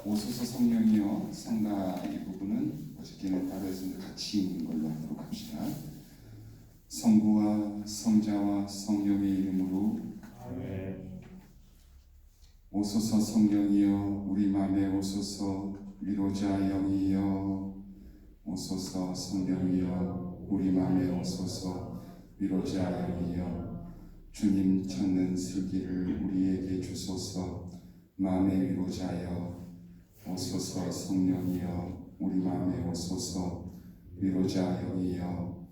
오소서 성령이여 상가 이 부분은 어저께는 따로 해서 같이 읽는 걸로 하도록 합시다. 성부와 성자와 성령의 이름으로 아멘. 오소서 성령이여 우리 맘에 오소서 위로자 영이여 오소서 성령이여 우리 맘에 오소서 위로자 영이여 주님 찾는 슬기를 우리에게 주소서 마음의 위로자여 오소서 성령이여 우리 마음에 오소서 위로자 영이여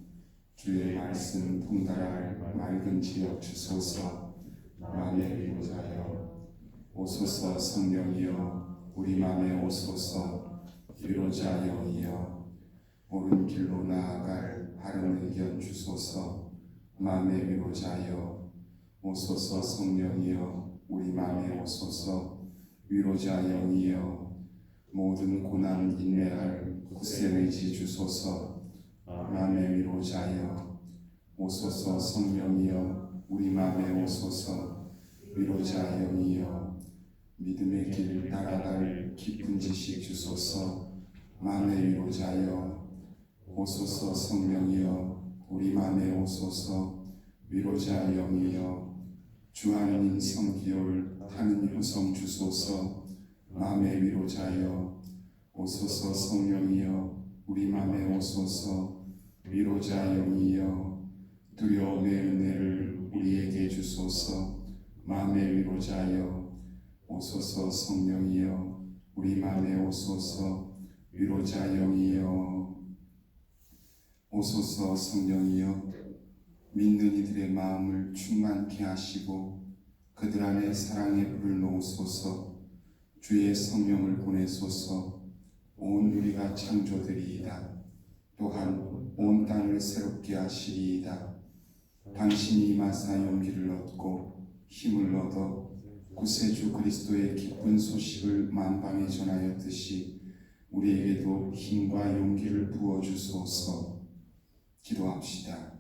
주의 말씀 통달할 맑은 지역 주소서 마음의 위로자여 오소서 성령이여 우리 마음에 오소서 위로자 영이여 옳은 길로 나아갈 바른 의견 주소서 마음의 위로자여 오소서 성령이여 우리 마음에 오소서 위로자 영이여 모든 고난 인내할 굳센 의지 주소서 마음의 위로자여 오소서 성령이여 우리 마음에 오소서 위로자 영이여 믿음의 길 따라갈 깊은 지식 주소서 마음의 위로자여 오소서 성령이여 우리 마음에 오소서 위로자 영이여 주 하느님 성기올 타는 효성 주소서 마음의 위로자여 오소서 성령이여 우리 마음에 오소서 위로자 영이여 두려움의 은혜를 우리에게 주소서 마음의 위로자여 오소서 성령이여 우리 마음에 오소서 위로자 영이여 오소서 성령이여 믿는 이들의 마음을 충만케 하시고 그들 안에 사랑의 불을 놓으소서 주의 성령을 보내소서 온 우리가 창조되리이다 또한 온 땅을 새롭게 하시리이다 당신이 임하사 용기를 얻고 힘을 얻어 구세주 그리스도의 기쁜 소식을 만방에 전하였듯이 우리에게도 힘과 용기를 부어주소서. 기도합시다.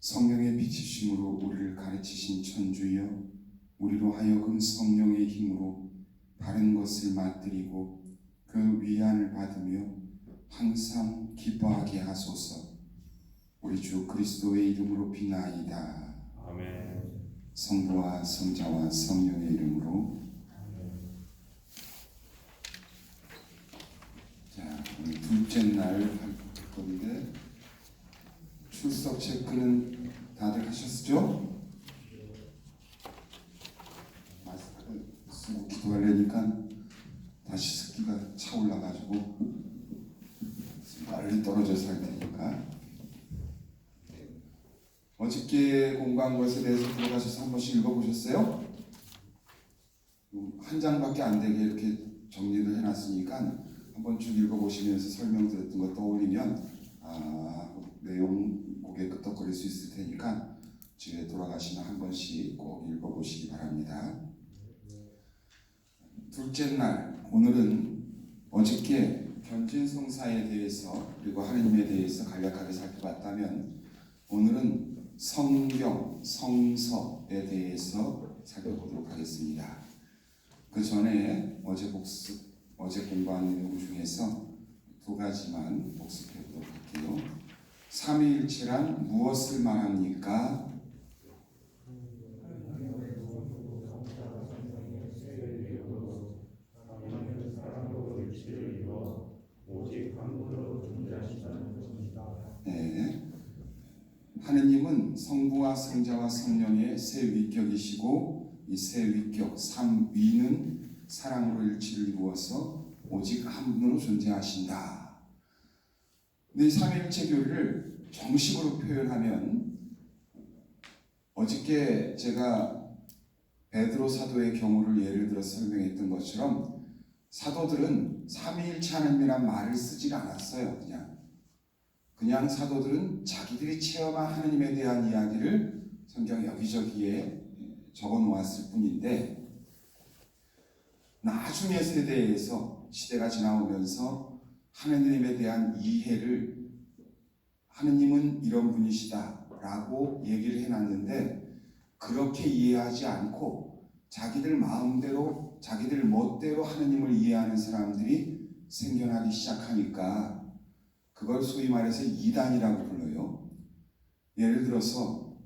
성령의 빛이심으로 우리를 가르치신 천주여 우리로 하여금 성령의 힘으로 바른 것을 맛들이고 그 위안을 받으며 항상 기뻐하게 하소서. 우리 주 그리스도의 이름으로 비나이다. 아멘. 성부와 성자와 성령의 이름으로. 자, 오늘 둘째 날 할 건데 출석 체크는 다들 하셨죠? 마스크 쓰고 기도하려니까 다시 습기가 차올라가지고 빨리 떨어져서 할 테니까 어저께 공부한 것에 대해서 들어가셔서 한 번씩 읽어보셨어요? 한 장밖에 안 되게 이렇게 정리를 해놨으니까 한번 쭉 읽어보시면서 설명드렸던 거 떠올리면 내용 고개 끄덕거릴 수 있을 테니까 집에 돌아가시면 한 번씩 꼭 읽어보시기 바랍니다. 둘째 날, 오늘은 어저께 견진송사에 대해서 그리고 하느님에 대해서 간략하게 살펴봤다면 오늘은 성경, 성서에 대해서 살펴보도록 하겠습니다. 그 전에 어제 공부한 내용 중에서 두 가지만 복습해 보도록 할게요. 삼위일체란 무엇을 말합니까? 네. 하느님은 성부와 성자와 성령의 세 위격이시고 이 세 위격, 삼위는 사랑으로 일치를 이루어서 오직 한 분으로 존재하신다. 이 삼위일체 교리를 정식으로 표현하면 어저께 제가 베드로 사도의 경우를 예를 들어 설명했던 것처럼 사도들은 삼위일체 하느님이란 말을 쓰질 않았어요. 그냥 사도들은 자기들이 체험한 하느님에 대한 이야기를 성경 여기저기에 적어 놓았을 뿐인데 나중의 세대에서 시대가 지나오면서 하느님에 대한 이해를 하느님은 이런 분이시다 라고 얘기를 해놨는데 그렇게 이해하지 않고 자기들 마음대로 자기들 멋대로 하느님을 이해하는 사람들이 생겨나기 시작하니까 그걸 소위 말해서 이단이라고 불러요. 예를 들어서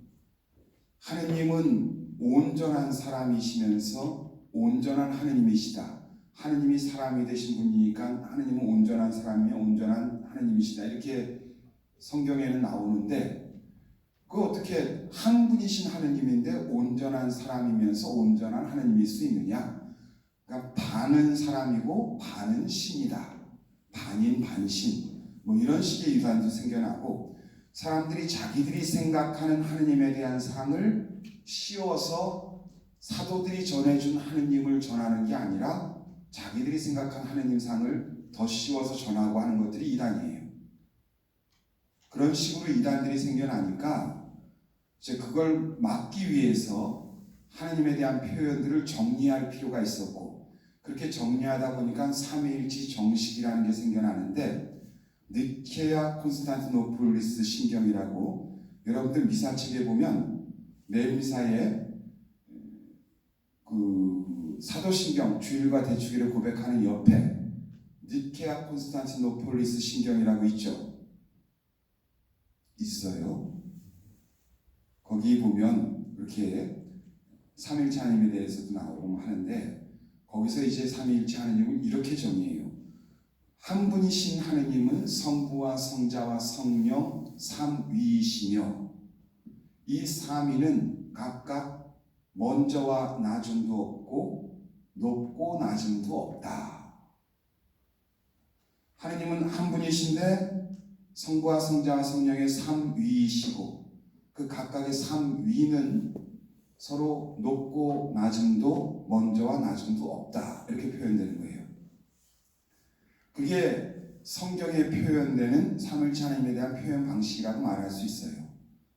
하느님은 온전한 사람이시면서 온전한 하느님이시다. 하느님이 사람이 되신 분이니까 하느님은 온전한 사람이며 온전한 하느님이시다. 이렇게 성경에는 나오는데 그 어떻게 한 분이신 하느님인데 온전한 사람이면서 온전한 하느님일 수 있느냐? 그러니까 반은 사람이고 반은 신이다. 반인 반신. 뭐 이런 식의 이단도 생겨나고 사람들이 자기들이 생각하는 하느님에 대한 상을 씌워서 사도들이 전해준 하느님을 전하는 게 아니라 자기들이 생각한 하느님 상을 더 씌워서 전하고 하는 것들이 이단이에요. 그런 식으로 이단들이 생겨나니까 이제 그걸 막기 위해서 하느님에 대한 표현들을 정리할 필요가 있었고 그렇게 정리하다 보니까 삼위일체 정식이라는 게 생겨나는데 니케아 콘스탄티노플리스 신경이라고 여러분들 미사책에 보면 매일 미사에 그 사도신경 주일과 대축일을 고백하는 옆에 니케아 콘스탄티노플리스 신경이라고 있죠. 있어요. 거기 보면 이렇게 삼일체 하느님에 대해서도 나오고 하는데 거기서 이제 삼위일체 하느님을 이렇게 정의해요. 한 분이신 하느님은 성부와 성자와 성령 삼위이시며 이 삼위는 각각 먼저와 나중도 없고 높고 낮음도 없다. 하느님은 한 분이신데 성부와 성자와 성령의 삼위이시고 그 각각의 삼위는 서로 높고 낮음도 먼저와 낮음도 없다. 이렇게 표현되는 거예요. 그게 성경에 표현되는 삼위일체 하나님에 대한 표현 방식이라고 말할 수 있어요.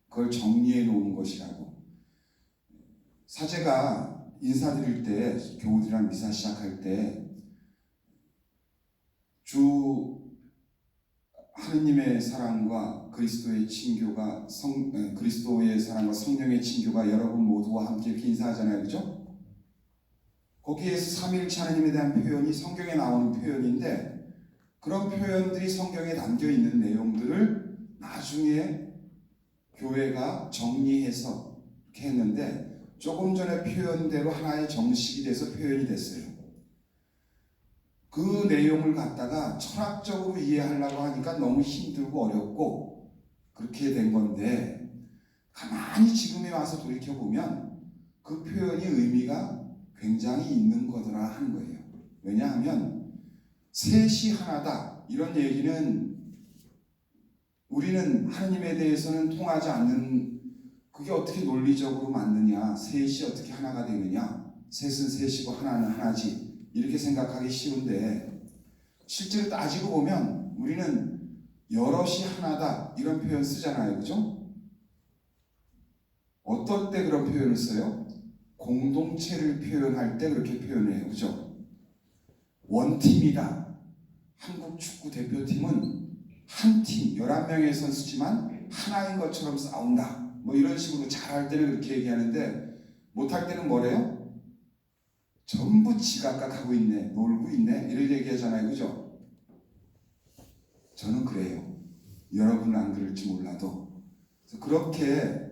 그걸 정리해 놓은 것이라고. 사제가 인사드릴 때 교우들이랑 미사 시작할 때 주 하느님의 사랑과 그리스도의 친교가 그리스도의 사랑과 성령의 친교가 여러분 모두와 함께 이렇게 인사하잖아요. 그죠? 거기에서 삼위일체 하느님에 대한 표현이 성경에 나오는 표현인데 그런 표현들이 성경에 담겨 있는 내용들을 나중에 교회가 정리해서 이렇게 했는데 조금 전에 표현대로 하나의 정식이 돼서 표현이 됐어요. 그 내용을 갖다가 철학적으로 이해하려고 하니까 너무 힘들고 어렵고 그렇게 된 건데 가만히 지금에 와서 돌이켜보면 그 표현이 의미가 굉장히 있는 거더라 하는 거예요. 왜냐하면 셋이 하나다 이런 얘기는 우리는 하느님에 대해서는 통하지 않는 그게 어떻게 논리적으로 맞느냐 셋이 어떻게 하나가 되느냐 셋은 셋이고 하나는 하나지 이렇게 생각하기 쉬운데 실제로 따지고 보면 우리는 여럿이 하나다 이런 표현 쓰잖아요. 그죠? 어떨 때 그런 표현을 써요? 공동체를 표현할 때 그렇게 표현해요. 그죠? 원팀이다. 한국 축구 대표팀은 한 팀, 11명의 선수지만 하나인 것처럼 싸운다. 뭐 이런 식으로 잘할 때는 그렇게 얘기하는데 못할 때는 뭐래요? 전부 지각각하고 있네, 놀고 있네 이렇게 얘기하잖아요. 그죠? 저는 그래요. 여러분은 안 그럴지 몰라도 그래서 그렇게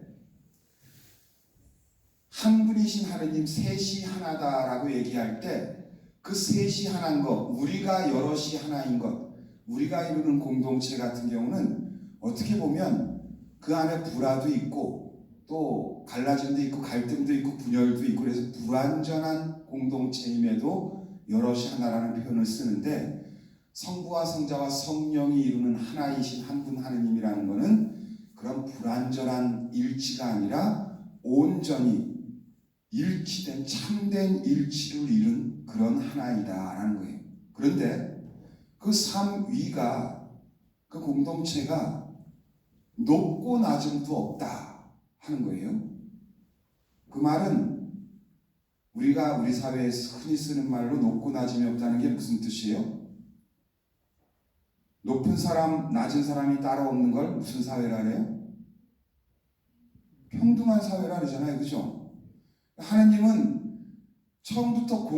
한 분이신 하느님 셋이 하나다라고 얘기할 때 그 셋이 하나인 것, 우리가 여럿이 하나인 것, 우리가 이루는 공동체 같은 경우는 어떻게 보면 그 안에 불화도 있고 또 갈라짐도 있고 갈등도 있고 분열도 있고 그래서 불완전한 공동체임에도 여럿이 하나라는 표현을 쓰는데 성부와 성자와 성령이 이루는 하나이신 한 분 하느님이라는 것은 그런 불완전한 일치가 아니라 온전히 일치된 참된 일치를 이룬 그런 하나이다라는 거예요. 그런데 그 삼위가 그 공동체가 높고 낮음도 없다 하는 거예요. 그 말은 우리가 우리 사회에서 흔히 쓰는 말로 높고 낮음이 없다는 게 무슨 뜻이에요? 높은 사람, 낮은 사람이 따로 없는 걸 무슨 사회라 그래요? 평등한 사회라 그러잖아요. 그죠? 하나님은 처음부터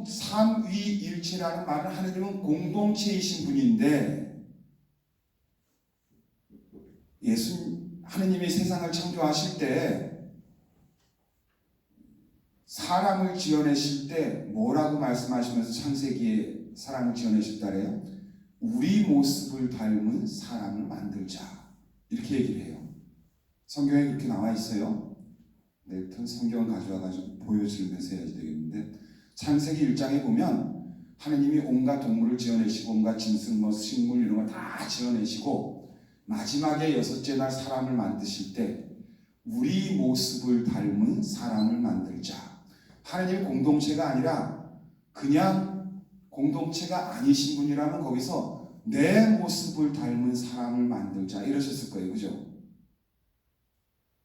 삼위일체라는 말은 하나님은 공동체이신 분인데 하나님이 세상을 창조하실 때 사람을 지어내실 때 뭐라고 말씀하시면서 창세기에 사람을 지어내셨다래요? 우리 모습을 닮은 사람을 만들자 이렇게 얘기를 해요. 성경에 그렇게 나와 있어요. 네, 성경을 가져와가지고 보여주면서 해야지 되겠는데 창세기 1장에 보면 하나님이 온갖 동물을 지어내시고 온갖 짐승, 식물 이런 거 다 지어내시고 마지막에 6째 날 사람을 만드실 때 우리 모습을 닮은 사람을 만들자. 하나님의 공동체가 아니라 그냥 공동체가 아니신 분이라면 거기서 내 모습을 닮은 사람을 만들자 이러셨을 거예요. 그죠?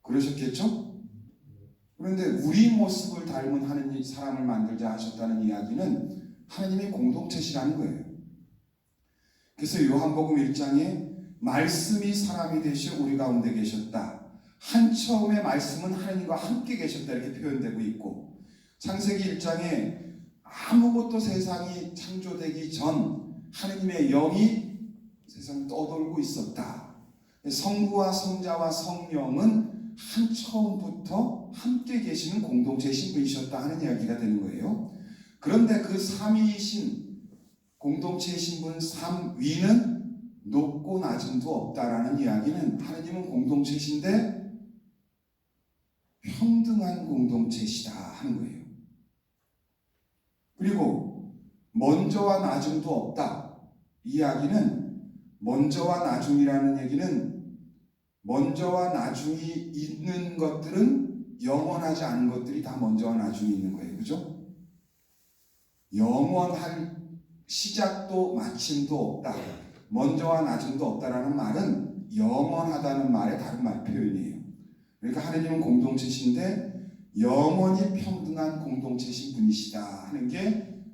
그러셨겠죠? 그런데 우리 모습을 닮은 하나님 사람을 만들자 하셨다는 이야기는 하나님의 공동체시라는 거예요. 그래서 요한복음 1장에 말씀이 사람이 되시어 우리 가운데 계셨다. 한 처음에 말씀은 하나님과 함께 계셨다 이렇게 표현되고 있고 창세기 1장에 아무것도 세상이 창조되기 전 하나님의 영이 세상을 떠돌고 있었다. 성부와 성자와 성령은 한 처음부터 함께 계시는 공동체신 분이셨다 하는 이야기가 되는 거예요. 그런데 그 삼위이신 공동체이신 분 삼위는 높고 낮음도 없다라는 이야기는 하나님은 공동체이신데 평등한 공동체시다 하는 거예요. 그리고 먼저와 나중도 없다. 이 이야기는 먼저와 나중이라는 얘기는 먼저와 나중이 있는 것들은 영원하지 않은 것들이 다 먼저와 나중이 있는 거예요. 그죠? 영원할 시작도 마침도 없다. 먼저와 나중도 없다라는 말은 영원하다는 말의 다른 말 표현이에요. 그러니까 하나님은 공동체신데 영원히 평등한 공동체신 분이시다 하는 게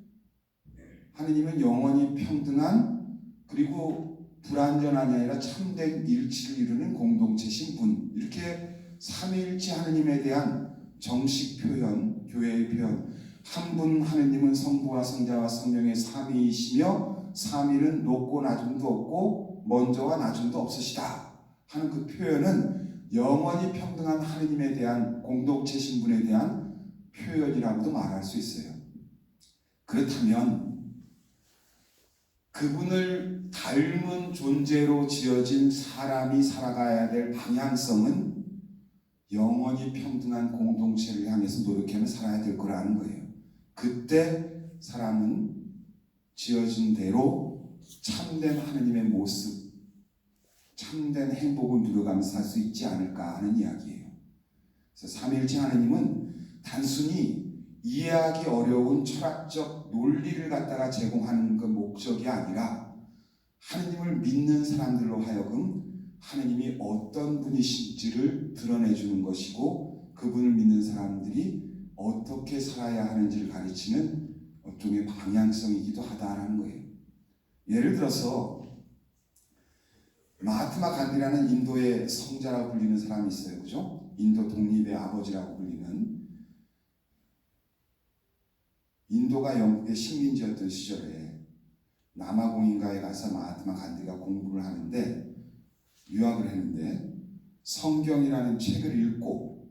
하나님은 영원히 평등한 그리고 불완전함이 아니라 참된 일치를 이루는 공동체신 분 이렇게 삼위일체 하나님에 대한 정식 표현, 교회의 표현 한 분 하나님은 성부와 성자와 성령의 삼위이시며 삼위는 높고 낮음도 없고 먼저와 나중도 없으시다 하는 그 표현은 영원히 평등한 하나님에 대한 공동체신 분에 대한 표현이라고도 말할 수 있어요. 그렇다면 그분을 닮은 존재로 지어진 사람이 살아가야 될 방향성은 영원히 평등한 공동체를 향해서 노력하며 살아야 될 거라는 거예요. 그때 사람은 지어진 대로 참된 하나님의 모습, 참된 행복을 누려가면서 살 수 있지 않을까 하는 이야기예요. 그래서 삼위일체 하나님은 단순히 이해하기 어려운 철학적 논리를 갖다가 제공하는 그 목적이 아니라 하나님을 믿는 사람들로 하여금 하나님이 어떤 분이신지를 드러내주는 것이고 그분을 믿는 사람들이 어떻게 살아야 하는지를 가르치는 일종의 방향성이기도 하다라는 거예요. 예를 들어서 마하트마 간디라는 인도의 성자라고 불리는 사람이 있어요. 그죠? 인도 독립의 아버지라고 불리는 인도가 영국의 식민지였던 시절에 남아공인가에 가서 마하트마 간디가 공부를 하는데 유학을 했는데 성경이라는 책을 읽고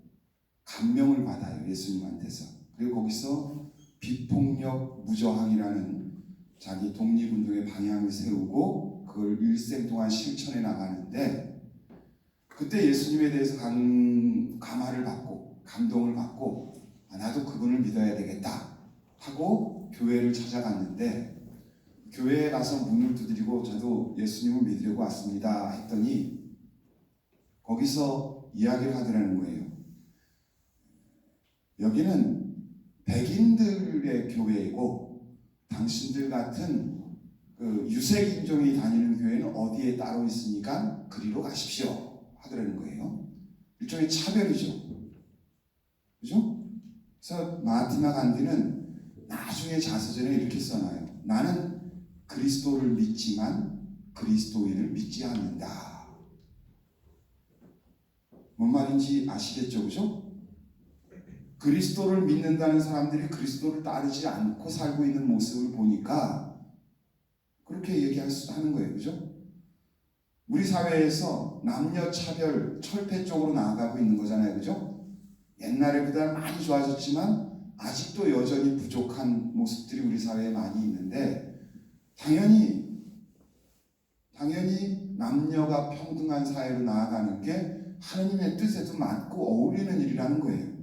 감명을 받아요. 예수님한테서. 그리고 거기서 비폭력 무저항이라는 자기 독립운동의 방향을 세우고 그걸 일생 동안 실천해 나가는데 그때 예수님에 대해서 감화를 받고 감동을 받고 나도 그분을 믿어야 되겠다 하고 교회를 찾아갔는데 교회에 가서 문을 두드리고 저도 예수님을 믿으려고 왔습니다 했더니 거기서 이야기를 하더라는 거예요. 여기는 백인들의 교회이고 당신들 같은 그 유색인종이 다니는 교회는 어디에 따로 있으니까 그리로 가십시오 하더라는 거예요. 일종의 차별이죠. 그죠? 그래서 마하트마 간디는 나중에 자서전에 이렇게 써놔요. 나는 그리스도를 믿지만 그리스도인을 믿지 않는다. 뭔 말인지 아시겠죠? 그죠? 그리스도를 믿는다는 사람들이 그리스도를 따르지 않고 살고 있는 모습을 보니까 그렇게 하는 거예요. 그죠? 우리 사회에서 남녀 차별, 철폐 쪽으로 나아가고 있는 거잖아요. 그죠? 옛날에보다 많이 좋아졌지만 아직도 여전히 부족한 모습들이 우리 사회에 많이 있는데 당연히 남녀가 평등한 사회로 나아가는 게 하느님의 뜻에도 맞고 어울리는 일이라는 거예요.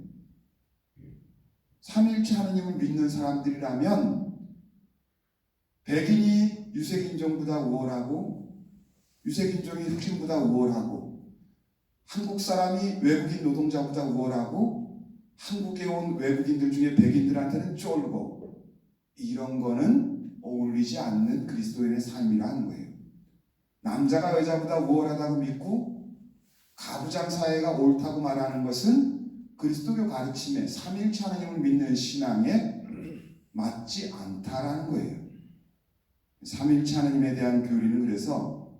삼위일체 하느님을 믿는 사람들이라면 백인이 유색인종보다 우월하고 유색인종이 흑인보다 우월하고 한국 사람이 외국인 노동자보다 우월하고 한국에 온 외국인들 중에 백인들한테는 쫄고 이런 거는 어울리지 않는 그리스도인의 삶이라 하는 거예요. 남자가 여자보다 우월하다고 믿고 가부장 사회가 옳다고 말하는 것은 그리스도교 가르침에 삼위일체 하나님을 믿는 신앙에 맞지 않다라는 거예요. 삼위일체 하나님에 대한 교리는 그래서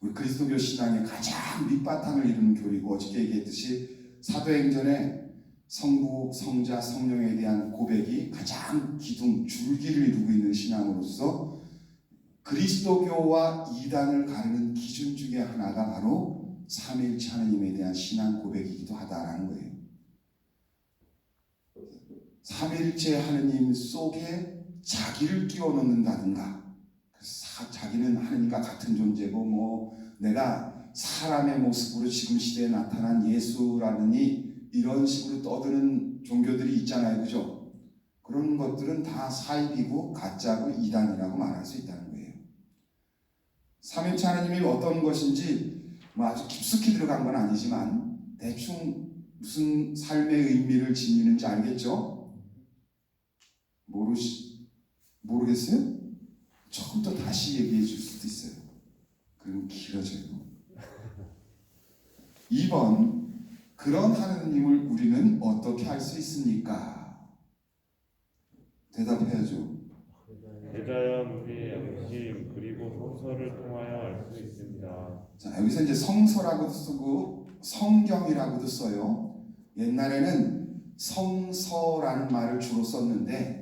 우리 그리스도교 신앙의 가장 밑바탕을 이루는 교리고 어저께 얘기했듯이 사도행전에 성부, 성자, 성령에 대한 고백이 가장 기둥, 줄기를 이루고 있는 신앙으로서 그리스도교와 이단을 가르는 기준 중에 하나가 바로 삼위일체 하나님에 대한 신앙 고백이기도 하다라는 거예요. 삼위일체 하나님 속에 자기를 끼워 넣는다든가 자기는 하나님과 같은 존재고 내가 사람의 모습으로 지금 시대에 나타난 예수라느니 이런 식으로 떠드는 종교들이 있잖아요. 그죠? 그런 것들은 다 사입이고 가짜고 이단이라고 말할 수 있다는 거예요. 삼위일체 하나님이 어떤 것인지 아주 깊숙이 들어간 건 아니지만 대충 무슨 삶의 의미를 지니는지 알겠죠? 모르겠어요? 조금 더 다시 얘기해 줄 수도 있어요. 그럼 길어져요. 2번, 그런 하느님을 우리는 어떻게 알 수 있습니까? 대답해야죠. 대자연 우리의 양심 그리고 성서를 통하여 알 수 있습니다. 자, 여기서 이제 성서라고도 쓰고 성경이라고도 써요. 옛날에는 성서라는 말을 주로 썼는데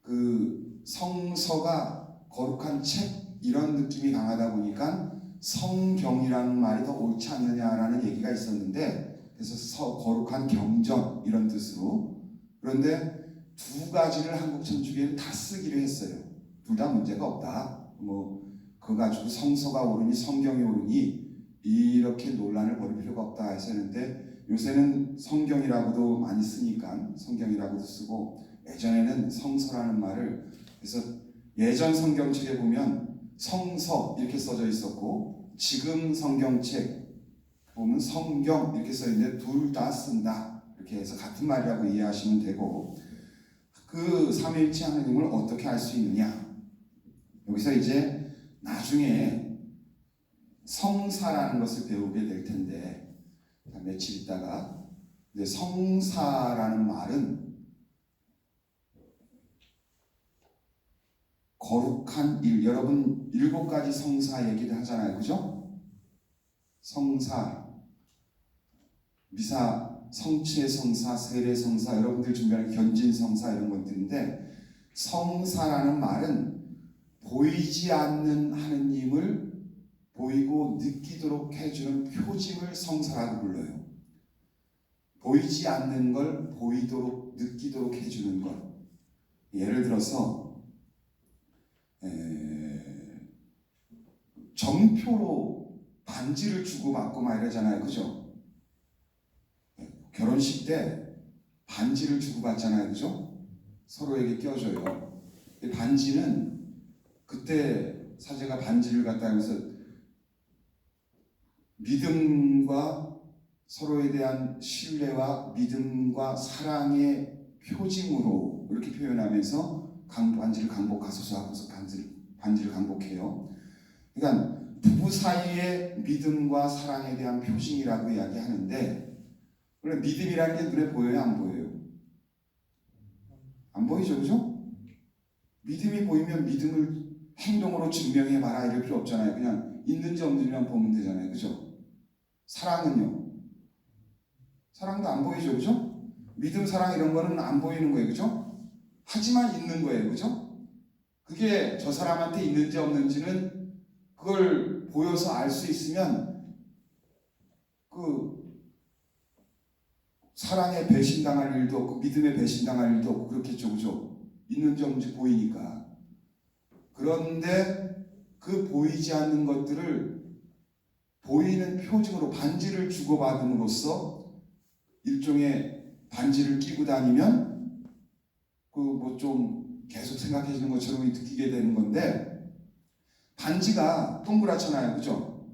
그 성서가 거룩한 책 이런 느낌이 강하다 보니까 성경이라는 말이 더 옳지 않느냐라는 얘기가 있었는데 그래서 거룩한 경전 이런 뜻으로 그런데 두 가지를 한국 천주교는 다 쓰기로 했어요. 둘 다 문제가 없다. 그거 가지고 성서가 옳으니 성경이 옳으니 이렇게 논란을 벌일 필요가 없다 해서 했는데 요새는 성경이라고도 많이 쓰니까 성경이라고도 쓰고 예전에는 성서라는 말을 그래서 예전 성경책에 보면 성서 이렇게 써져 있었고 지금 성경책 보면 성경 이렇게 써 있는데 둘 다 쓴다 이렇게 해서 같은 말이라고 이해하시면 되고 그 삼위일체 하나님을 어떻게 알 수 있느냐 여기서 이제 나중에 성사라는 것을 배우게 될 텐데 며칠 있다가 이제 성사라는 말은 거룩한 일 여러분 7가지 성사 얘기를 하잖아요. 그죠? 성사 미사 성취의 성사, 세례 성사, 여러분들 준비하는 견진 성사 이런 것들인데 성사라는 말은 보이지 않는 하느님을 보이고 느끼도록 해주는 표징을 성사라고 불러요. 보이지 않는 걸 보이도록 느끼도록 해주는 것. 예를 들어서 정표로 반지를 주고받고 막 이러잖아요. 그죠? 결혼식 때 반지를 주고받잖아요. 그죠? 서로에게 껴줘요. 이 반지는 그때 사제가 반지를 갖다 하면서 믿음과 서로에 대한 신뢰와 믿음과 사랑의 표징으로 이렇게 표현하면서 반지를 강복하소서 하고서 반지를 강복해요. 그러니까 부부 사이의 믿음과 사랑에 대한 표징이라고 이야기하는데 원래 믿음이라는 게 눈에 보여요? 안 보여요? 안 보이죠? 그죠? 믿음이 보이면 믿음을 행동으로 증명해봐라 이럴 필요 없잖아요. 그냥 있는지 없는지만 보면 되잖아요. 그죠? 사랑은요? 사랑도 안 보이죠, 그죠? 믿음, 사랑 이런 거는 안 보이는 거예요, 그죠? 하지만 있는 거예요, 그죠? 그게 저 사람한테 있는지 없는지는 그걸 보여서 알 수 있으면 그 사랑에 배신당할 일도 없고 믿음에 배신당할 일도 없고 그렇겠죠, 그죠? 있는지 없는지 보이니까. 그런데 그 보이지 않는 것들을 보이는 표징으로 반지를 주고받음으로써 일종의 반지를 끼고 다니면 그 뭐 좀 계속 생각해 주는 것처럼 느끼게 되는 건데, 반지가 동그랗잖아요, 그죠?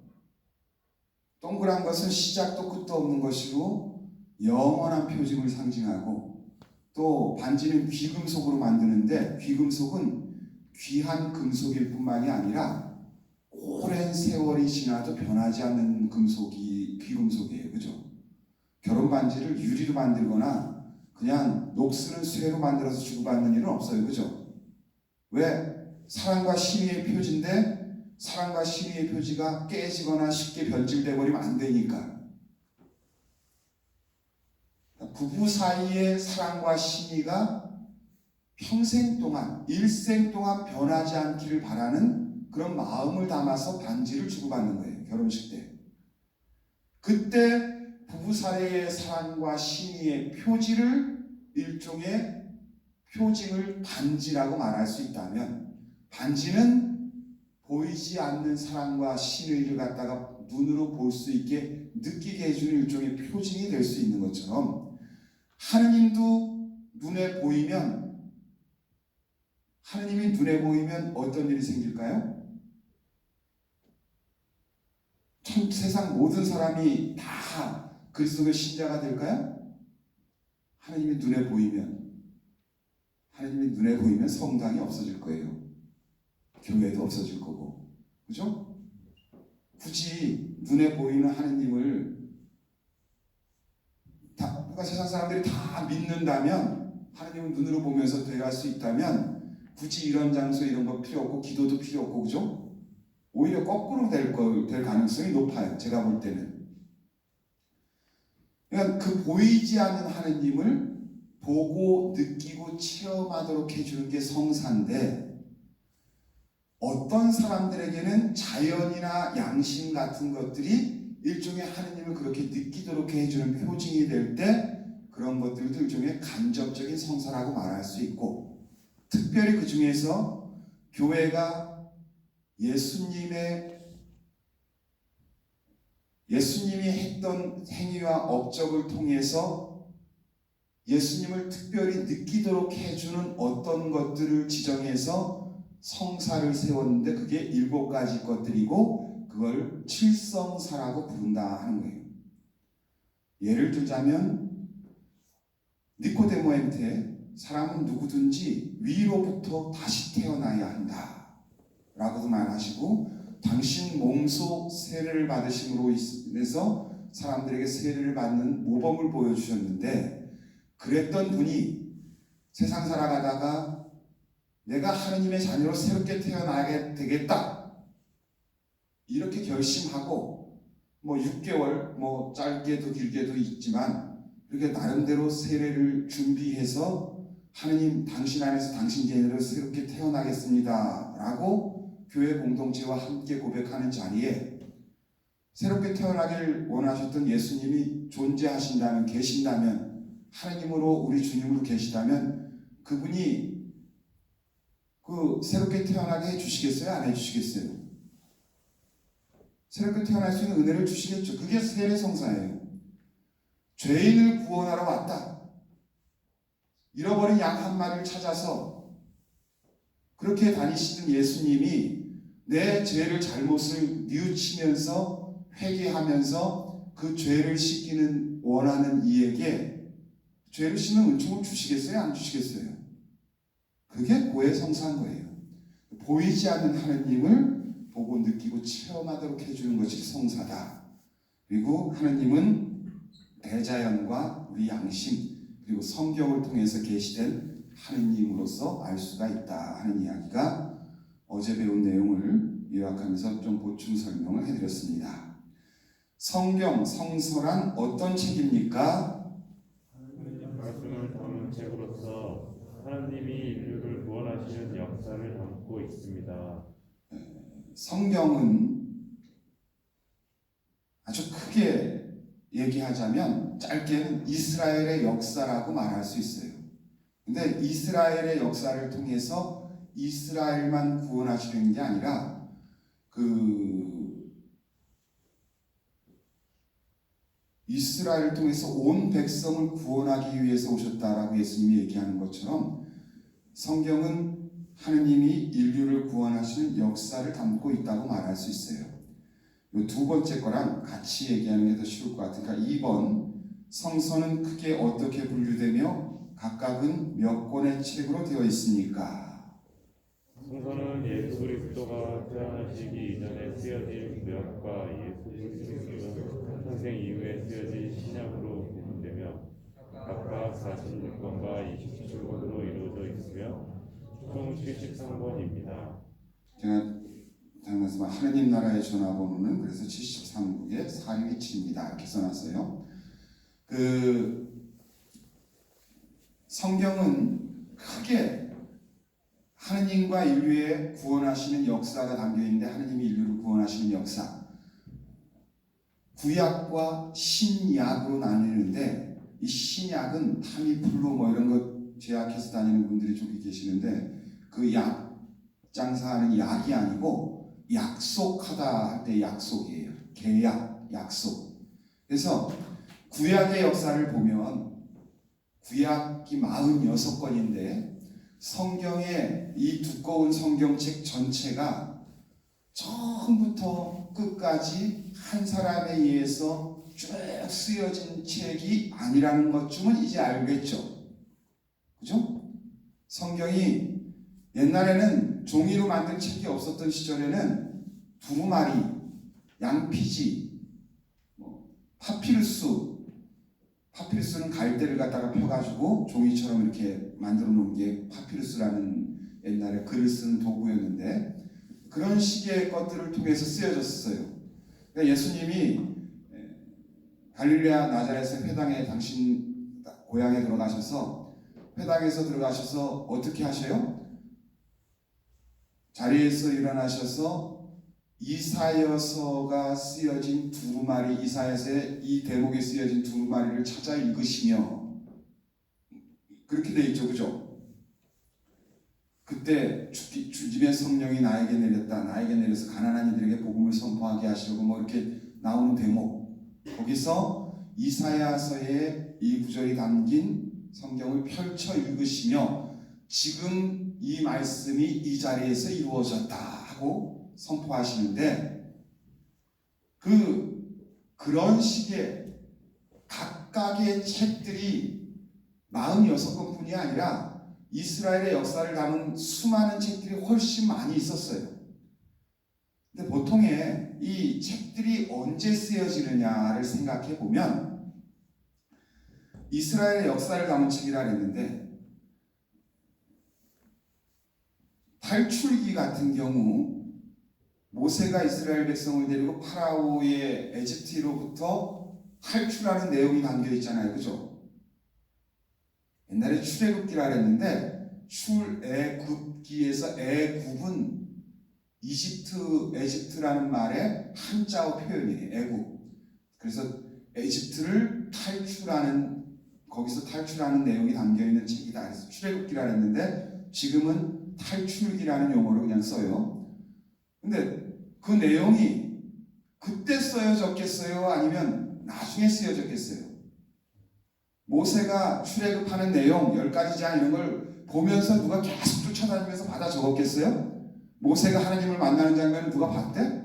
동그란 것은 시작도 끝도 없는 것이고 영원한 표징을 상징하고, 또 반지는 귀금속으로 만드는데 귀금속은 귀한 금속일 뿐만이 아니라 오랜 세월이 지나도 변하지 않는 금속이 귀금속이에요, 그죠? 결혼 반지를 유리로 만들거나 그냥 녹슬은 쇠로 만들어서 주고받는 일은 없어요, 그죠? 왜? 사랑과 신의의 표지인데 사랑과 신의의 표지가 깨지거나 쉽게 변질돼 버리면 안 되니까. 부부 사이의 사랑과 신의가 평생 동안, 일생 동안 변하지 않기를 바라는 그런 마음을 담아서 반지를 주고받는 거예요, 결혼식 때. 그때 부부 사이의 사랑과 신의의 표지를 일종의 표징을 반지라고 말할 수 있다면, 반지는 보이지 않는 사랑과 신의를 갖다가 눈으로 볼 수 있게 느끼게 해주는 일종의 표징이 될 수 있는 것처럼, 하느님도 눈에 보이면, 하느님이 눈에 보이면 어떤 일이 생길까요? 세상 모든 사람이 다 그리스도의 신자가 될까요? 하느님이 눈에 보이면, 하느님이 눈에 보이면 성당이 없어질 거예요. 교회도 없어질 거고, 그죠? 굳이 눈에 보이는 하느님을 그러니까 세상 사람들이 다 믿는다면, 하느님을 눈으로 보면서 대할 수 있다면 굳이 이런 장소 이런 거 필요 없고 기도도 필요 없고, 그죠? 오히려 거꾸로 될 가능성이 높아요, 제가 볼 때는. 그러니까 그 보이지 않는 하느님을 보고 느끼고 체험하도록 해주는 게 성사인데, 어떤 사람들에게는 자연이나 양심 같은 것들이 일종의 하느님을 그렇게 느끼도록 해주는 표징이 될 때 그런 것들도 일종의 간접적인 성사라고 말할 수 있고, 특별히 그 중에서 교회가 예수님이 했던 행위와 업적을 통해서 예수님을 특별히 느끼도록 해주는 어떤 것들을 지정해서 성사를 세웠는데, 그게 7가지 것들이고 그걸 칠성사라고 부른다 하는 거예요. 예를 들자면 니코데모한테 사람은 누구든지 위로부터 다시 태어나야 한다 라고도 말하시고, 당신 몸소 세례를 받으심으로 인해서 사람들에게 세례를 받는 모범을 보여주셨는데, 그랬던 분이 세상 살아가다가 내가 하느님의 자녀로 새롭게 태어나게 되겠다 이렇게 결심하고, 뭐 6개월, 뭐 짧게도 길게도 있지만 이렇게 나름대로 세례를 준비해서 하느님 당신 안에서 당신 개인으로 새롭게 태어나겠습니다 라고 교회 공동체와 함께 고백하는 자리에, 새롭게 태어나길 원하셨던 예수님이 존재하신다면, 계신다면, 하느님으로 우리 주님으로 계시다면 그분이 그 새롭게 태어나게 해주시겠어요? 안 해주시겠어요? 새롭게 태어날 수 있는 은혜를 주시겠죠. 그게 세례성사예요. 죄인을 구원하러 왔다. 잃어버린 양 한 마리를 찾아서 그렇게 다니시는 예수님이 내 죄를, 잘못을 뉘우치면서 회개하면서 그 죄를 씻기는 원하는 이에게 죄를 씻는 은총을 주시겠어요? 안 주시겠어요? 그게 고해성사인 거예요. 보이지 않는 하느님을 보고 느끼고 체험하도록 해주는 것이 성사다. 그리고 하느님은 대자연과 우리 양심 그리고 성경을 통해서 계시된 하느님으로서 알 수가 있다 하는 이야기가 어제 배운 내용을 요약하면서 좀 보충 설명을 해드렸습니다. 성경, 성서란 어떤 책입니까? 계시로서 하나님이 인류를 구원하시는 역사를 담고 있습니다. 성경은 아주 크게 얘기하자면 짧게는 이스라엘의 역사라고 말할 수 있어요. 근데 이스라엘의 역사를 통해서 이스라엘만 구원하시는 게 아니라 이스라엘을 통해서 온 백성을 구원하기 위해서 오셨다라고 예수님이 얘기하는 것처럼 성경은 하느님이 인류를 구원하시는 역사를 담고 있다고 말할 수 있어요. 이 두 번째 거랑 같이 얘기하는 게 더 쉬울 것 같으니까 2번 성서는 크게 어떻게 분류되며 각각은 몇 권의 책으로 되어 있습니까? 성서는 예수 그리스도가 태어나시기 이전에 쓰여진 구약과 예수 그리스도 탄생 이후에 쓰여진 신약으로 구분되며 각각 46권과 27권으로 이루어져 있으며 총 73권입니다. 제가 말씀한 하느님 나라의 전화번호는 그래서 73국에 4627입니다. 이렇게 써놨어요. 성경은 크게 하느님과 인류의 구원하시는 역사가 담겨있는데 하느님이 인류를 구원하시는 역사 구약과 신약으로 나뉘는데 이 신약은 타미플루 뭐 이런 거 제약해서 다니는 분들이 좀 계시는데 그 약 장사하는 약이 아니고 약속하다 할 때 약속이에요. 계약, 약속. 그래서 구약의 역사를 보면 구약이 46권인데 성경의 이 두꺼운 성경책 전체가 처음부터 끝까지 한 사람에 의해서 쭉 쓰여진 책이 아니라는 것쯤은 이제 알겠죠. 그죠? 성경이 옛날에는 종이로 만든 책이 없었던 시절에는 두루마리, 양피지, 파피루스는 갈대를 갖다가 펴가지고 종이처럼 이렇게 만들어 놓은 게 파피루스라는 옛날에 글을 쓰는 도구였는데 그런 식의 것들을 통해서 쓰여졌어요. 그러니까 예수님이 갈릴레아 나자렛의 회당에 당신 고향에 들어가셔서 회당에서 들어가셔서 어떻게 하셔요? 자리에서 일어나셔서 이사야서가 쓰여진 두루마리, 이사야서의 이 대목에 쓰여진 두루마리를 찾아 읽으시며 그렇게 돼 있죠, 그죠? 그때 주님의 성령이 나에게 내렸다, 나에게 내려서 가난한 이들에게 복음을 선포하게 하시려고 뭐 이렇게 나오는 대목 거기서 이사야서의 이 구절이 담긴 성경을 펼쳐 읽으시며 지금 이 말씀이 이 자리에서 이루어졌다 하고 선포하시는데 그런 식의 각각의 책들이 46권뿐이 아니라 이스라엘의 역사를 담은 수많은 책들이 훨씬 많이 있었어요. 근데 보통의 이 책들이 언제 쓰여지느냐를 생각해 보면 이스라엘의 역사를 담은 책이라 했는데 탈출기 같은 경우 모세가 이스라엘 백성을 데리고 파라오의 에집트로부터 탈출하는 내용이 담겨 있잖아요. 그죠? 옛날에 출애굽기라 했는데 출애굽기에서 애굽은 에집트라는 말의 한자어 표현이에요. 애굽. 그래서 에집트를 거기서 탈출하는 내용이 담겨 있는 책이다. 그래서 출애굽기라 했는데 지금은 탈출기라는 용어로 그냥 써요. 근데 그 내용이 그때 쓰여졌겠어요? 아니면 나중에 쓰여졌겠어요? 모세가 출애굽하는 내용 10가지 이런 걸 보면서 누가 계속 쫓아다니면서 받아 적었겠어요? 모세가 하나님을 만나는 장면을 누가 봤대?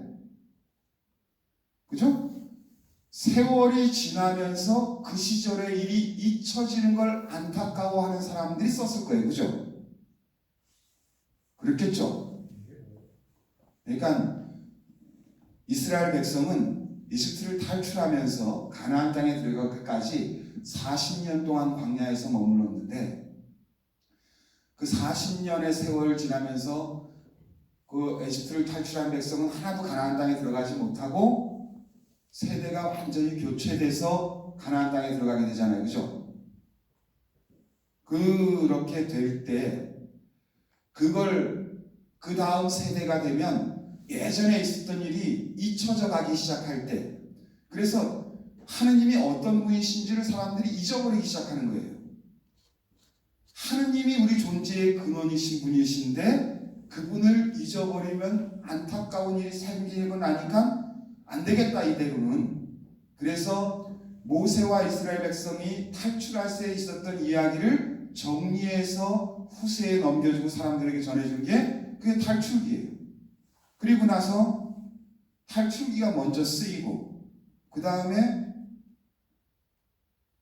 그죠? 세월이 지나면서 그 시절의 일이 잊혀지는 걸 안타까워하는 사람들이 썼을 거예요. 그죠? 그렇겠죠? 그러니까 이스라엘 백성은 이집트를 탈출하면서 가나안 땅에 들어가기까지 40년 동안 광야에서 머물렀는데 그 40년의 세월을 지나면서 그 에집트를 탈출한 백성은 하나도 가나안 땅에 들어가지 못하고 세대가 완전히 교체돼서 가나안 땅에 들어가게 되잖아요. 그죠? 그렇게 될 때 그걸 그 다음 세대가 되면 예전에 있었던 일이 잊혀져 가기 시작할 때, 그래서 하느님이 어떤 분이신지를 사람들이 잊어버리기 시작하는 거예요. 하느님이 우리 존재의 근원이신 분이신데 그분을 잊어버리면 안타까운 일이 생기고 나니까 안 되겠다 이대로는. 그래서 모세와 이스라엘 백성이 탈출할 때 있었던 이야기를 정리해서 후세에 넘겨주고 사람들에게 전해준 게 그게 탈출기예요. 그리고 나서 탈출기가 먼저 쓰이고 그 다음에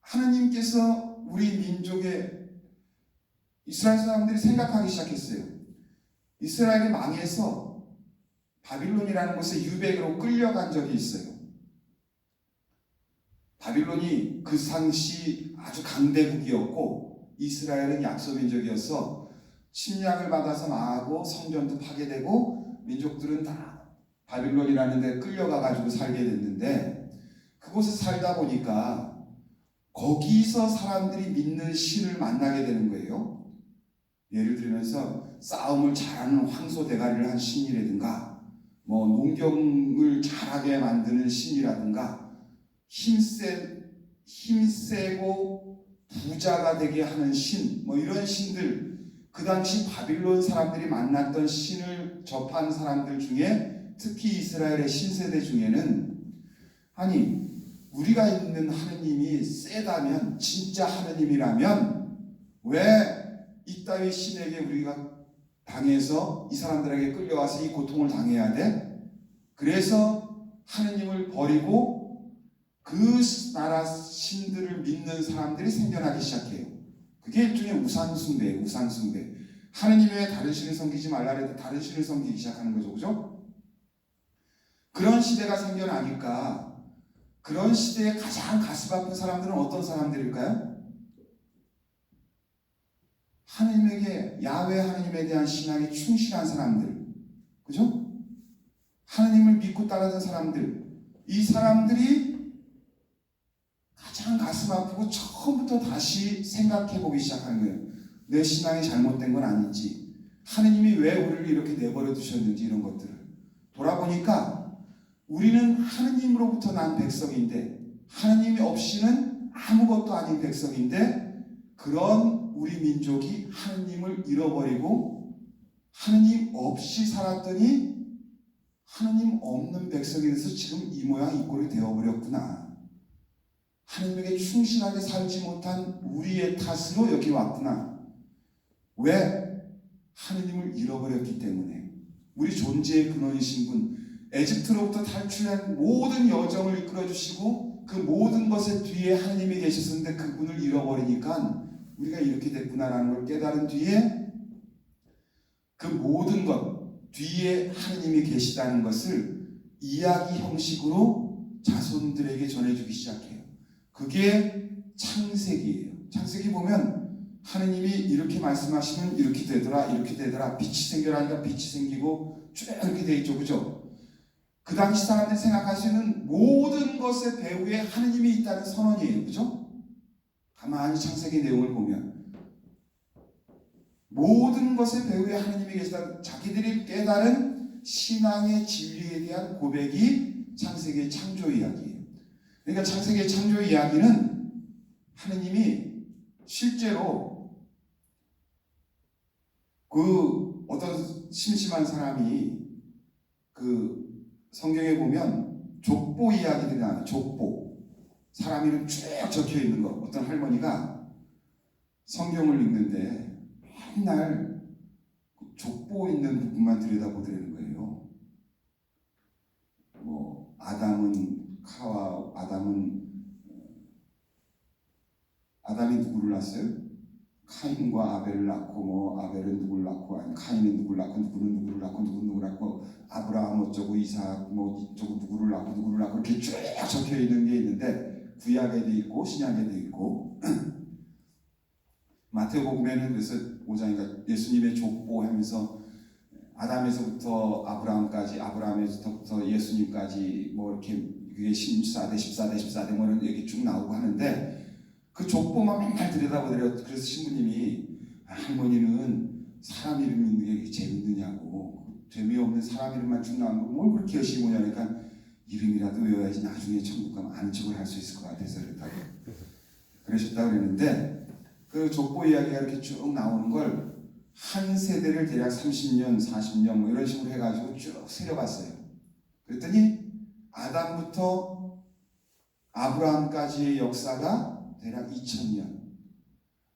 하느님께서 우리 민족의 이스라엘 사람들이 생각하기 시작했어요. 이스라엘이 망해서 바빌론이라는 곳에 유배로 끌려간 적이 있어요. 바빌론이 그 당시 아주 강대국이었고 이스라엘은 약소민족이어서 침략을 받아서 망하고 성전도 파괴되고 민족들은 다 바빌론이라는 데 끌려가가지고 살게 됐는데, 그곳에 살다 보니까 거기서 사람들이 믿는 신을 만나게 되는 거예요. 예를 들면서 싸움을 잘하는 황소 대가리를 한 신이라든가, 뭐 농경을 잘하게 만드는 신이라든가, 힘세고 부자가 되게 하는 신, 뭐 이런 신들, 그 당시 바빌론 사람들이 만났던 신을 접한 사람들 중에 특히 이스라엘의 신세대 중에는, 아니 우리가 있는 하느님이 세다면, 진짜 하느님이라면 왜 이따위 신에게 우리가 당해서 이 사람들에게 끌려와서 이 고통을 당해야 돼? 그래서 하느님을 버리고 그 나라 신들을 믿는 사람들이 생겨나기 시작해요. 그게 일종의 우상숭배예요. 우상숭배. 하느님 외에 다른 신을 섬기지 말라 해도 다른 신을 섬기기 시작하는 거죠. 그죠? 그런 시대가 생겨나니까 그런 시대에 가장 가슴 아픈 사람들은 어떤 사람들일까요? 하느님에게, 야훼 하느님에 대한 신앙에 충실한 사람들, 그죠? 하느님을 믿고 따르는 사람들, 이 사람들이 가장 가슴 아프고 처음부터 다시 생각해 보기 시작하는 거예요. 내 신앙이 잘못된 건 아닌지, 하느님이 왜 우리를 이렇게 내버려 두셨는지, 이런 것들을 돌아보니까 우리는 하느님으로부터 난 백성인데 하느님이 없이는 아무것도 아닌 백성인데, 그런 우리 민족이 하느님을 잃어버리고 하느님 없이 살았더니 하느님 없는 백성이 돼서 지금 이 모양 이 꼴이 되어버렸구나. 하느님에게 충실하게 살지 못한 우리의 탓으로 여기 왔구나. 왜? 하느님을 잃어버렸기 때문에. 우리 존재의 근원이신 분, 에집트로부터 탈출한 모든 여정을 이끌어주시고 그 모든 것의 뒤에 하느님이 계셨는데 그분을 잃어버리니까 우리가 이렇게 됐구나라는 걸 깨달은 뒤에 그 모든 것 뒤에 하느님이 계시다는 것을 이야기 형식으로 자손들에게 전해주기 시작해요. 그게 창세기예요. 창세기 보면 하느님이 이렇게 말씀하시면 이렇게 되더라, 이렇게 되더라, 빛이 생겨나니까 빛이 생기고 쭉 이렇게 돼 있죠. 그죠? 그 당시 사람들이 생각하시는 모든 것의 배후에 하느님이 있다는 선언이에요. 그죠? 가만히 창세기 내용을 보면 모든 것의 배후에 하느님이 계시다, 자기들이 깨달은 신앙의 진리에 대한 고백이 창세기의 창조 이야기예요. 그러니까 창세기의 창조 이야기는 하느님이 실제로 그 어떤 심심한 사람이 그 성경에 보면 족보 이야기들이 나와요. 족보. 사람 이름 쭉 적혀 있는 거. 어떤 할머니가 성경을 읽는데 맨날 족보 있는 부분만 들여다보더라는 거예요. 뭐 아담은 카와 아담이 누구를 낳았어요? 카인과 아벨을 낳고, 뭐 아벨은 누구를 낳고, 아니 카인은 누구를 낳고, 누구는 누구를 낳고, 누구는 누구를 낳고, 아브라함 어쩌고, 이삭 뭐 이쩌고, 누구를 낳고 이렇게 쭉 적혀 있는 게 있는데, 구약에도 있고 신약에도 있고 마태복음에는 그래서 5장인가 예수님의 족보 하면서 아담에서부터 아브라함까지, 아브라함에서부터 예수님까지 뭐 이렇게 그게 14대 뭐 이런 얘기 쭉 나오고 하는데, 그 족보만 맨날 들여다보더래요. 그래서 신부님이 할머니는 사람 이름 읽는 게 재밌느냐고, 재미없는 사람 이름만 쭉 나오는 거 뭘 그렇게 열심히 보냐니까 이름이라도 외워야지 나중에 천국 가면 아는 척을 할 수 있을 것 같아서 그랬다고 그러셨다고 그랬는데, 그 족보 이야기가 이렇게 쭉 나오는 걸 한 세대를 대략 30년, 40년 뭐 이런 식으로 해가지고 쭉 세려봤어요. 그랬더니 아담부터 아브라함까지의 역사가 대략 2000년,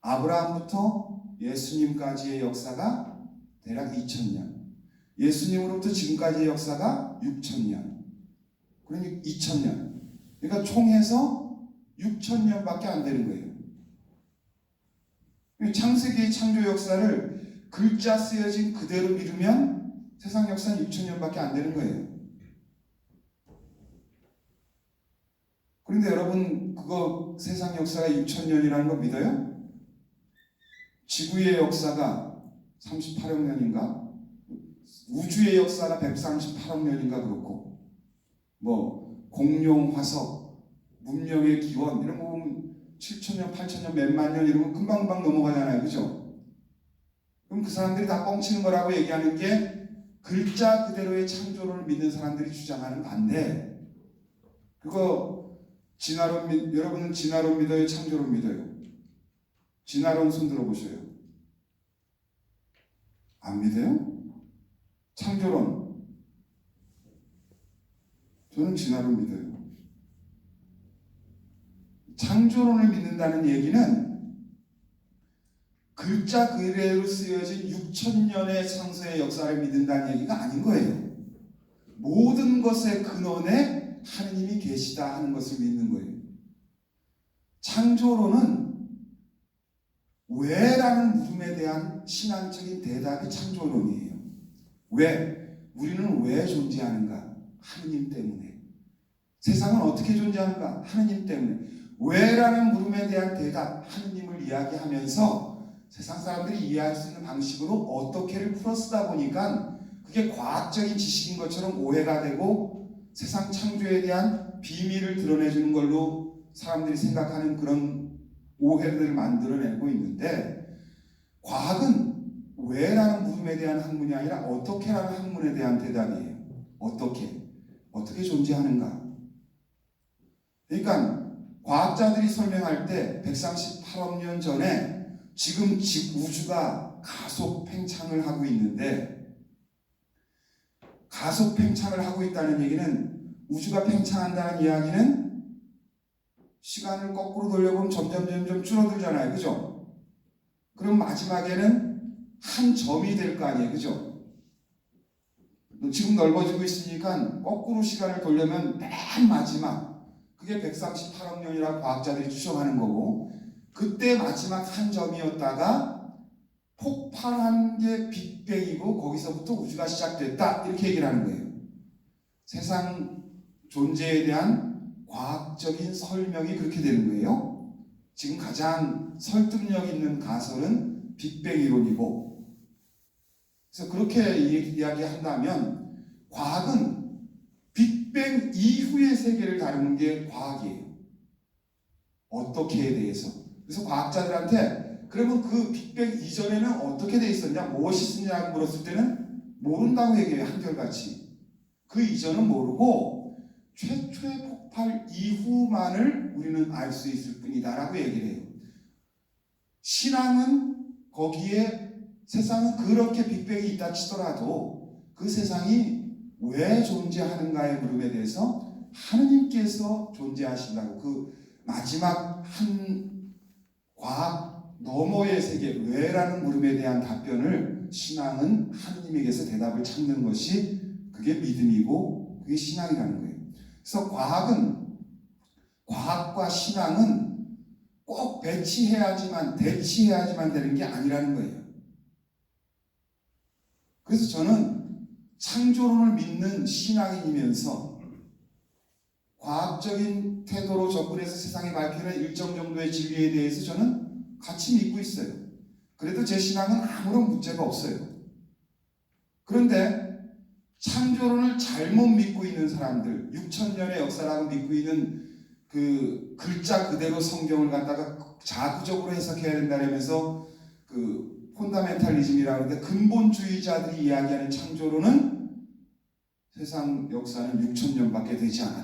아브라함부터 예수님까지의 역사가 대략 2000년, 예수님으로부터 지금까지의 역사가 6000년, 그러니까 2000년. 그러니까 총해서 6000년밖에 안 되는 거예요. 창세기의 창조 역사를 글자 쓰여진 그대로 미루면 세상 역사는 6000년밖에 안 되는 거예요. 그런데 여러분, 그거 세상 역사가 6000년이라는 거 믿어요? 지구의 역사가 38억 년인가? 우주의 역사가 138억 년인가 그렇고, 뭐 공룡, 화석, 문명의 기원 이런 거 보면 7000년, 8000년, 몇만 년 이런 거 금방금방 넘어가잖아요. 그죠? 그럼 그 사람들이 다 뻥치는 거라고 얘기하는 게 글자 그대로의 창조론을 믿는 사람들이 주장하는 반대. 그거 진화론, 여러분은 진화론 믿어요? 창조론 믿어요? 진화론 손 들어보셔요. 안 믿어요? 창조론. 저는 진화론 믿어요. 창조론을 믿는다는 얘기는 글자 그대로 쓰여진 6000년의 창조의 역사를 믿는다는 얘기가 아닌 거예요. 모든 것의 근원에 하느님이 계시다 하는 것을 믿는 거예요. 창조론은 왜라는 물음에 대한 신앙적인 대답이 창조론이에요. 왜? 우리는 왜 존재하는가? 하느님 때문에. 세상은 어떻게 존재하는가? 하느님 때문에. 왜라는 물음에 대한 대답, 하느님을 이야기하면서 세상 사람들이 이해할 수 있는 방식으로 어떻게를 풀어 쓰다 보니까 그게 과학적인 지식인 것처럼 오해가 되고 세상 창조에 대한 비밀을 드러내주는 걸로 사람들이 생각하는 그런 오해들을 만들어내고 있는데, 과학은 왜라는 물음에 대한 학문이 아니라 어떻게라는 학문에 대한 대답이에요. 어떻게 존재하는가. 그러니까 과학자들이 설명할 때 138억 년 전에 지금 우주가 가속 팽창을 하고 있는데, 가속 팽창을 하고 있다는 얘기는, 우주가 팽창한다는 이야기는 시간을 거꾸로 돌려보면 점점 줄어들잖아요. 그죠? 그럼 마지막에는 한 점이 될 거 아니에요. 그죠? 지금 넓어지고 있으니까 거꾸로 시간을 돌려면 맨 마지막, 그게 138억 년이라고 과학자들이 추정하는 거고, 그때 마지막 한 점이었다가 폭발한 게 빅뱅이고 거기서부터 우주가 시작됐다, 이렇게 얘기를 하는 거예요. 세상 존재에 대한 과학적인 설명이 그렇게 되는 거예요. 지금 가장 설득력 있는 가설은 빅뱅 이론이고, 그래서 그렇게 이야기한다면 과학은 빅뱅 이후의 세계를 다루는 게 과학이에요. 어떻게에 대해서. 그래서 과학자들한테 그러면 그 빅뱅 이전에는 어떻게 돼 있었냐, 무엇이 있었냐고 물었을 때는 모른다고 얘기해요. 한결같이. 그 이전은 모르고 최초의 폭발 이후만을 우리는 알 수 있을 뿐이다 라고 얘기를 해요. 신앙은 거기에, 세상은 그렇게 빅뱅이 있다 치더라도 그 세상이 왜 존재하는가의 물음에 대해서 하느님께서 존재하신다고, 그 마지막 한 과학 너머의 세계, 왜라는 물음에 대한 답변을 신앙은 하느님에게서 대답을 찾는 것이, 그게 믿음이고 그게 신앙이라는 거예요. 그래서 과학과 신앙은 꼭 대치해야지만 되는 게 아니라는 거예요. 그래서 저는 창조론을 믿는 신앙인이면서 과학적인 태도로 접근해서 세상에 밝히는 일정 정도의 진리에 대해서 저는 같이 믿고 있어요. 그래도 제 신앙은 아무런 문제가 없어요. 그런데 창조론을 잘못 믿고 있는 사람들, 6000년의 역사라고 믿고 있는 그 글자 그대로 성경을 갖다가 자구적으로 해석해야 된다면서 그 폰다멘탈리즘이라고 하는데 근본주의자들이 이야기하는 창조론은 세상 역사는 6,000년밖에 되지 않았다.